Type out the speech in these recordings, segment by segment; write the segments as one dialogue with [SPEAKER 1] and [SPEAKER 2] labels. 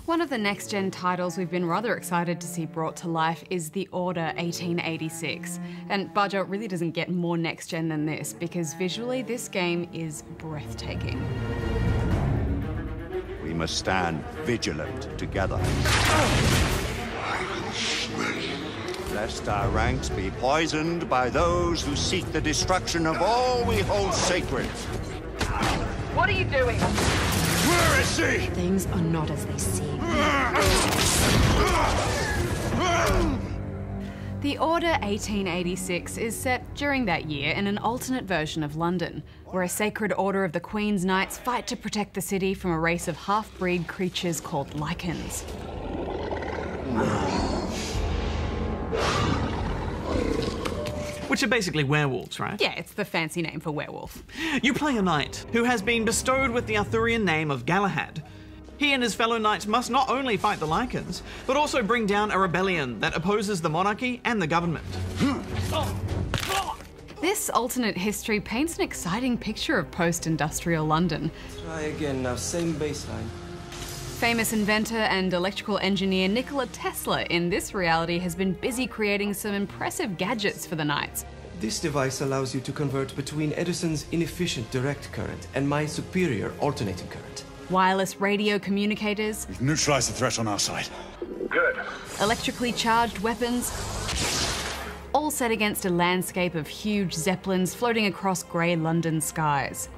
[SPEAKER 1] One of the next-gen titles we've been rather excited to see brought to life is The Order 1886. And Baja, it really doesn't get more next-gen than this, because visually this game is breathtaking.
[SPEAKER 2] We must stand vigilant together. Lest our ranks be poisoned by those who seek the destruction of all we hold sacred.
[SPEAKER 3] What are you doing?
[SPEAKER 2] Where is she?
[SPEAKER 4] Things are not as they seem.
[SPEAKER 1] The Order 1886 is set during that year in an alternate version of London, where a sacred order of the Queen's Knights fight to protect the city from a race of half-breed creatures called Lycans.
[SPEAKER 5] Which are basically werewolves, right?
[SPEAKER 1] Yeah, it's the fancy name for werewolf.
[SPEAKER 5] You play a knight who has been bestowed with the Arthurian name of Galahad. He and his fellow knights must not only fight the Lycans, but also bring down a rebellion that opposes the monarchy and the government.
[SPEAKER 1] This alternate history paints an exciting picture of post-industrial London.
[SPEAKER 6] Try again now, same baseline.
[SPEAKER 1] Famous inventor and electrical engineer Nikola Tesla in this reality has been busy creating some impressive gadgets for the Knights.
[SPEAKER 6] This device allows you to convert between Edison's inefficient direct current and my superior alternating current.
[SPEAKER 1] Wireless radio communicators.
[SPEAKER 2] We've neutralized the threat on our side.
[SPEAKER 3] Good.
[SPEAKER 1] Electrically charged weapons. All set against a landscape of huge zeppelins floating across grey London skies.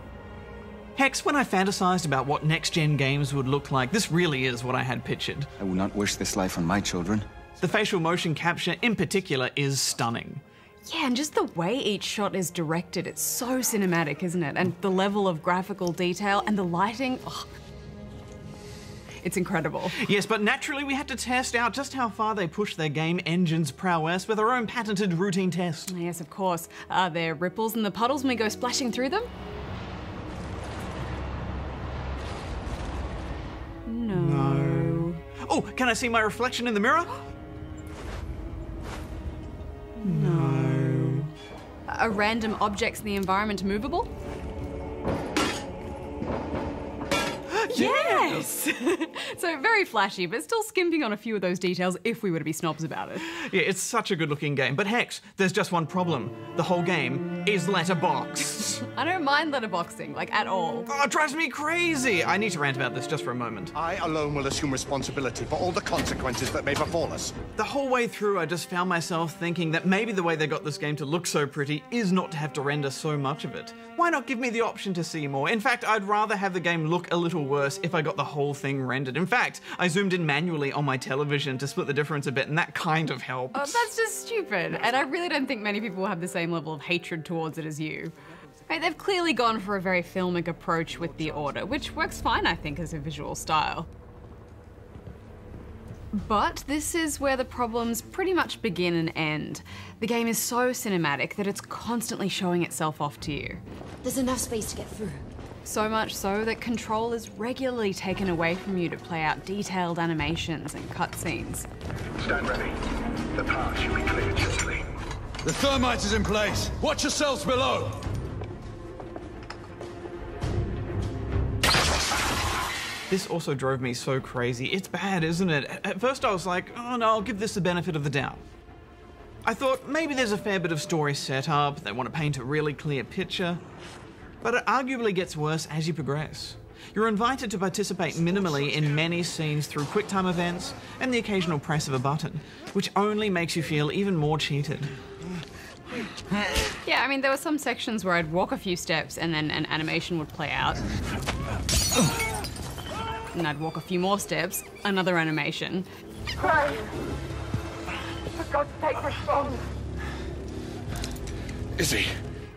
[SPEAKER 5] Hex, when I fantasized about what next-gen games would look like, this really is what I had pictured.
[SPEAKER 7] I will not wish this life on my children.
[SPEAKER 5] The facial motion capture in particular is stunning.
[SPEAKER 1] Yeah, and just the way each shot is directed, it's so cinematic, isn't it? And the level of graphical detail and the lighting, oh, it's incredible.
[SPEAKER 5] Yes, but naturally we had to test out just how far they push their game engine's prowess with our own patented routine test.
[SPEAKER 1] Yes, of course. Are there ripples in the puddles when we go splashing through them? No.
[SPEAKER 5] Oh, can I see my reflection in the mirror?
[SPEAKER 1] No. Are random objects in the environment movable? Yes! So very flashy, but still skimping on a few of those details if we were to be snobs about it.
[SPEAKER 5] Yeah, it's such a good looking game, but Hex, there's just one problem. The whole game is letterbox.
[SPEAKER 1] I don't mind letterboxing, like at all.
[SPEAKER 5] Oh, it drives me crazy. I need to rant about this just for a moment.
[SPEAKER 2] I alone will assume responsibility for all the consequences that may befall us.
[SPEAKER 5] The whole way through, I just found myself thinking that maybe the way they got this game to look so pretty is not to have to render so much of it. Why not give me the option to see more? In fact, I'd rather have the game look a little worse if I got the whole thing rendered. In fact, I zoomed in manually on my television to split the difference a bit, and that kind of helped.
[SPEAKER 1] Oh, that's just stupid. And I really don't think many people have the same level of hatred towards it as you. Right, they've clearly gone for a very filmic approach with The Order, which works fine, I think, as a visual style. But this is where the problems pretty much begin and end. The game is so cinematic that it's constantly showing itself off to you.
[SPEAKER 4] There's enough space to get through.
[SPEAKER 1] So much so that control is regularly taken away from you to play out detailed animations and cutscenes.
[SPEAKER 3] Stand ready. The path should be cleared shortly.
[SPEAKER 2] The thermite is in place. Watch yourselves below.
[SPEAKER 5] This also drove me so crazy. It's bad, isn't it? At first I was like, oh no, I'll give this the benefit of the doubt. I thought maybe there's a fair bit of story set up, they want to paint a really clear picture. But it arguably gets worse as you progress. You're invited to participate minimally in many scenes through QuickTime events and the occasional press of a button, which only makes you feel even more cheated.
[SPEAKER 1] Yeah, I mean, there were some sections where I'd walk a few steps and then an animation would play out. And I'd walk a few more steps, another animation.
[SPEAKER 3] Pray! For God's sake, respond!
[SPEAKER 2] Izzy.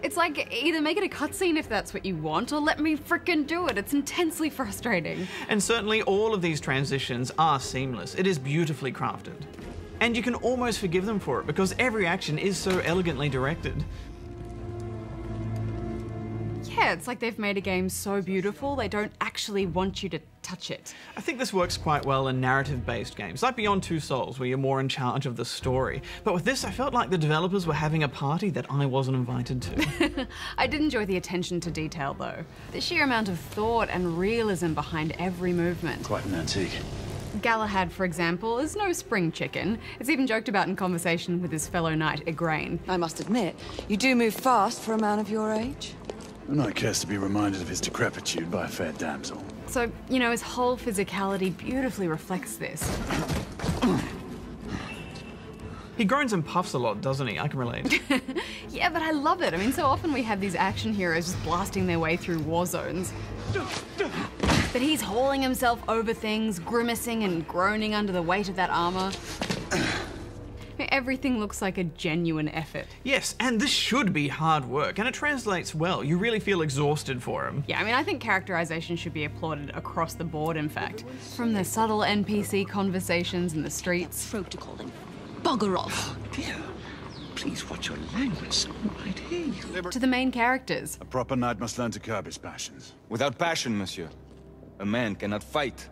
[SPEAKER 1] It's like, either make it a cutscene if that's what you want, or let me frickin' do it. It's intensely frustrating.
[SPEAKER 5] And certainly all of these transitions are seamless. It is beautifully crafted. And you can almost forgive them for it because every action is so elegantly directed.
[SPEAKER 1] Yeah, it's like they've made a game so beautiful, they don't actually want you to touch it.
[SPEAKER 5] I think this works quite well in narrative-based games, like Beyond Two Souls, where you're more in charge of the story. But with this, I felt like the developers were having a party that I wasn't invited to.
[SPEAKER 1] I did enjoy the attention to detail, though. The sheer amount of thought and realism behind every movement.
[SPEAKER 2] Quite an antique.
[SPEAKER 1] Galahad, for example, is no spring chicken. It's even joked about in conversation with his fellow knight, Igraine.
[SPEAKER 8] I must admit, you do move fast for a man of your age.
[SPEAKER 9] The knight cares to be reminded of his decrepitude by a fair damsel.
[SPEAKER 1] So, you know, his whole physicality beautifully reflects this.
[SPEAKER 5] He groans and puffs a lot, doesn't he? I can relate.
[SPEAKER 1] Yeah, but I love it. I mean, so often we have these action heroes just blasting their way through war zones. But he's hauling himself over things, grimacing and groaning under the weight of that armor. Everything looks like a genuine effort.
[SPEAKER 5] Yes, and this should be hard work, and it translates well. You really feel exhausted for him.
[SPEAKER 1] Yeah, I mean, I think characterization should be applauded across the board, in fact. From the subtle NPC conversations in the streets.
[SPEAKER 4] Protocol and bugger off.
[SPEAKER 3] Dear, please watch your language. Someone might hear you.
[SPEAKER 1] To the main characters.
[SPEAKER 9] A proper knight must learn to curb his passions.
[SPEAKER 7] Without passion, monsieur, a man cannot fight.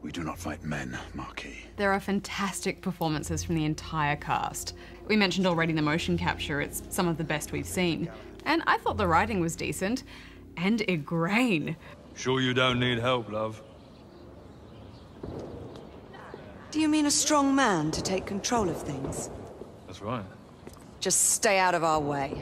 [SPEAKER 9] We do not fight men, Marquis.
[SPEAKER 1] There are fantastic performances from the entire cast. We mentioned already the motion capture, it's some of the best we've seen. And I thought the writing was decent. And Igraine.
[SPEAKER 10] Sure you don't need help, love?
[SPEAKER 8] Do you mean a strong man to take control of things?
[SPEAKER 10] That's right.
[SPEAKER 8] Just stay out of our way.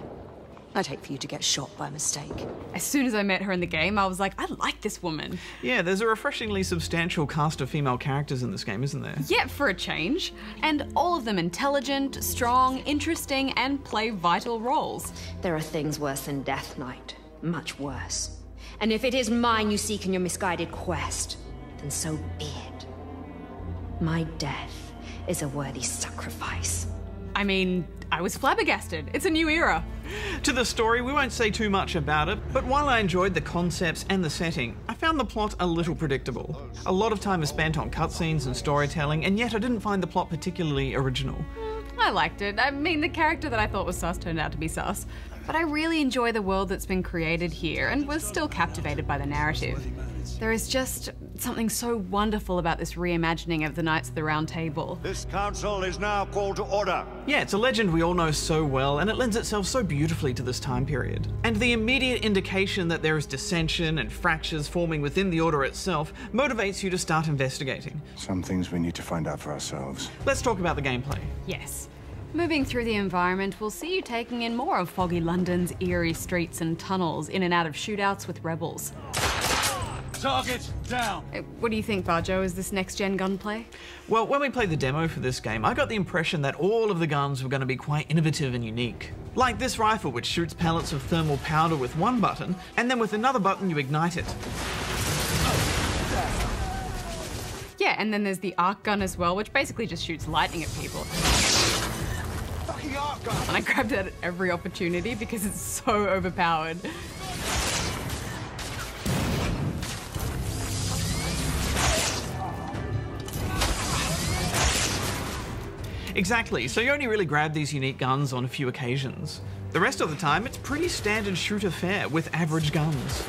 [SPEAKER 8] I'd hate for you to get shot by mistake.
[SPEAKER 1] As soon as I met her in the game, I was like, I like this woman.
[SPEAKER 5] Yeah, there's a refreshingly substantial cast of female characters in this game, isn't there?
[SPEAKER 1] Yeah, for a change. And all of them intelligent, strong, interesting, and play vital roles.
[SPEAKER 4] There are things worse than Death Knight. Much worse. And if it is mine you seek in your misguided quest, then so be it. My death is a worthy sacrifice.
[SPEAKER 1] I mean, I was flabbergasted. It's a new era.
[SPEAKER 5] To the story, we won't say too much about it, but while I enjoyed the concepts and the setting, I found the plot a little predictable. A lot of time is spent on cutscenes and storytelling, and yet I didn't find the plot particularly original.
[SPEAKER 1] I liked it. I mean, the character that I thought was sus turned out to be sus. But I really enjoy the world that's been created here and was still captivated by the narrative. There is just something so wonderful about this reimagining of the Knights of the Round Table.
[SPEAKER 2] This council is now called to order.
[SPEAKER 5] Yeah, it's a legend we all know so well, and it lends itself so beautifully to this time period. And the immediate indication that there is dissension and fractures forming within the Order itself motivates you to start investigating.
[SPEAKER 9] Some things we need to find out for ourselves.
[SPEAKER 5] Let's talk about the gameplay.
[SPEAKER 1] Yes. Moving through the environment, we'll see you taking in more of foggy London's eerie streets and tunnels, in and out of shootouts with rebels.
[SPEAKER 10] Target down!
[SPEAKER 1] What do you think, Barjo? Is this next-gen gunplay?
[SPEAKER 5] Well, when we played the demo for this game, I got the impression that all of the guns were going to be quite innovative and unique. Like this rifle, which shoots pellets of thermal powder with one button, and then with another button you ignite it.
[SPEAKER 1] Yeah, and then there's the arc gun as well, which basically just shoots lightning at people. And I grabbed it at every opportunity because it's so overpowered.
[SPEAKER 5] Exactly, so you only really grab these unique guns on a few occasions. The rest of the time, it's pretty standard shooter fare with average guns.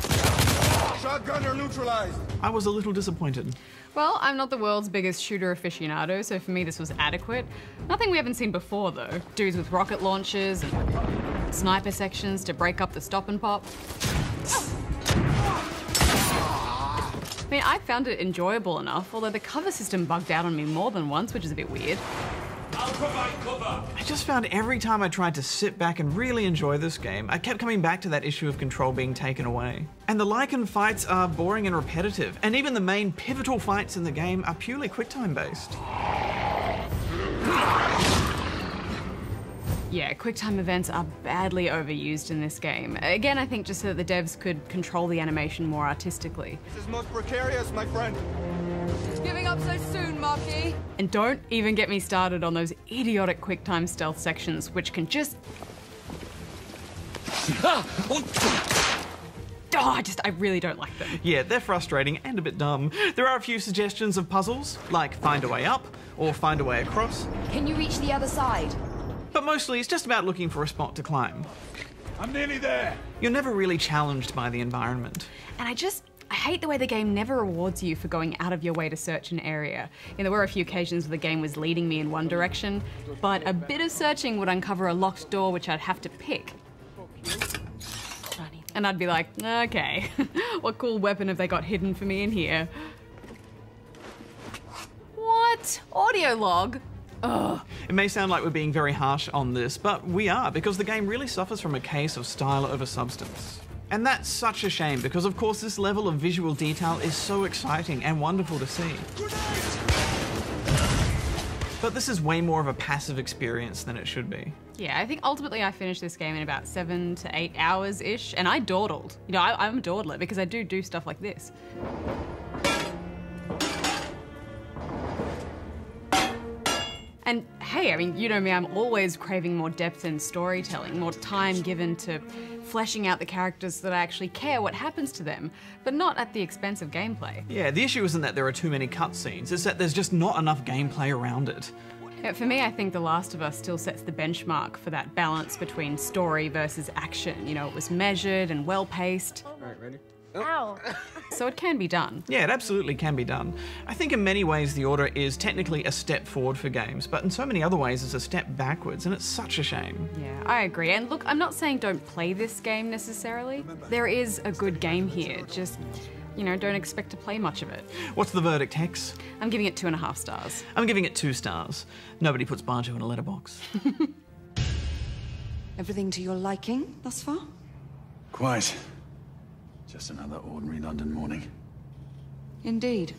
[SPEAKER 10] Shotgunner neutralized!
[SPEAKER 5] I was a little disappointed.
[SPEAKER 1] Well, I'm not the world's biggest shooter aficionado, so for me this was adequate. Nothing we haven't seen before, though. Dudes with rocket launchers and sniper sections to break up the stop and pop. I mean, I found it enjoyable enough, although the cover system bugged out on me more than once, which is a bit weird.
[SPEAKER 10] I'll provide cover!
[SPEAKER 5] I just found every time I tried to sit back and really enjoy this game, I kept coming back to that issue of control being taken away. And the Lycan fights are boring and repetitive, and even the main pivotal fights in the game are purely QuickTime based.
[SPEAKER 1] Yeah, QuickTime events are badly overused in this game. Again, I think just so that the devs could control the animation more artistically.
[SPEAKER 10] This is most precarious, my friend.
[SPEAKER 8] Giving up so soon, Marquis?
[SPEAKER 1] And don't even get me started on those idiotic QuickTime stealth sections, which can just... I really don't like them.
[SPEAKER 5] Yeah, they're frustrating and a bit dumb. There are a few suggestions of puzzles, like find a way up, or find a way across.
[SPEAKER 4] Can you reach the other side?
[SPEAKER 5] But mostly it's just about looking for a spot to climb.
[SPEAKER 10] I'm nearly there!
[SPEAKER 5] You're never really challenged by the environment.
[SPEAKER 1] And I hate the way the game never rewards you for going out of your way to search an area. You know, there were a few occasions where the game was leading me in one direction, but a bit of searching would uncover a locked door which I'd have to pick. And I'd be like, okay, what cool weapon have they got hidden for me in here? What? Audio log? Ugh.
[SPEAKER 5] It may sound like we're being very harsh on this, but we are, because the game really suffers from a case of style over substance. And that's such a shame, because of course this level of visual detail is so exciting and wonderful to see. But this is way more of a passive experience than it should be.
[SPEAKER 1] Yeah, I think ultimately I finished this game in about 7 to 8 hours-ish, and I dawdled. You know, I'm a dawdler because I do stuff like this. And hey, I mean, you know me, I'm always craving more depth in storytelling, more time given to fleshing out the characters so that I actually care what happens to them, but not at the expense of gameplay.
[SPEAKER 5] Yeah, the issue isn't that there are too many cutscenes, it's that there's just not enough gameplay around it.
[SPEAKER 1] Yeah, for me, I think The Last of Us still sets the benchmark for that balance between story versus action. You know, it was measured and well-paced.
[SPEAKER 11] All right, ready?
[SPEAKER 1] Ow. So it can be done.
[SPEAKER 5] Yeah, it absolutely can be done. I think in many ways the Order is technically a step forward for games, but in so many other ways it's a step backwards, and it's such a shame.
[SPEAKER 1] Yeah, I agree. And look, I'm not saying don't play this game necessarily. There is a good game here, just, you know, don't expect to play much of it.
[SPEAKER 5] What's the verdict, Hex?
[SPEAKER 1] I'm giving it 2.5 stars.
[SPEAKER 5] I'm giving it 2 stars. Nobody puts Banjo in a letterbox.
[SPEAKER 8] Everything to your liking thus far?
[SPEAKER 9] Quite. Just another ordinary London morning.
[SPEAKER 8] Indeed.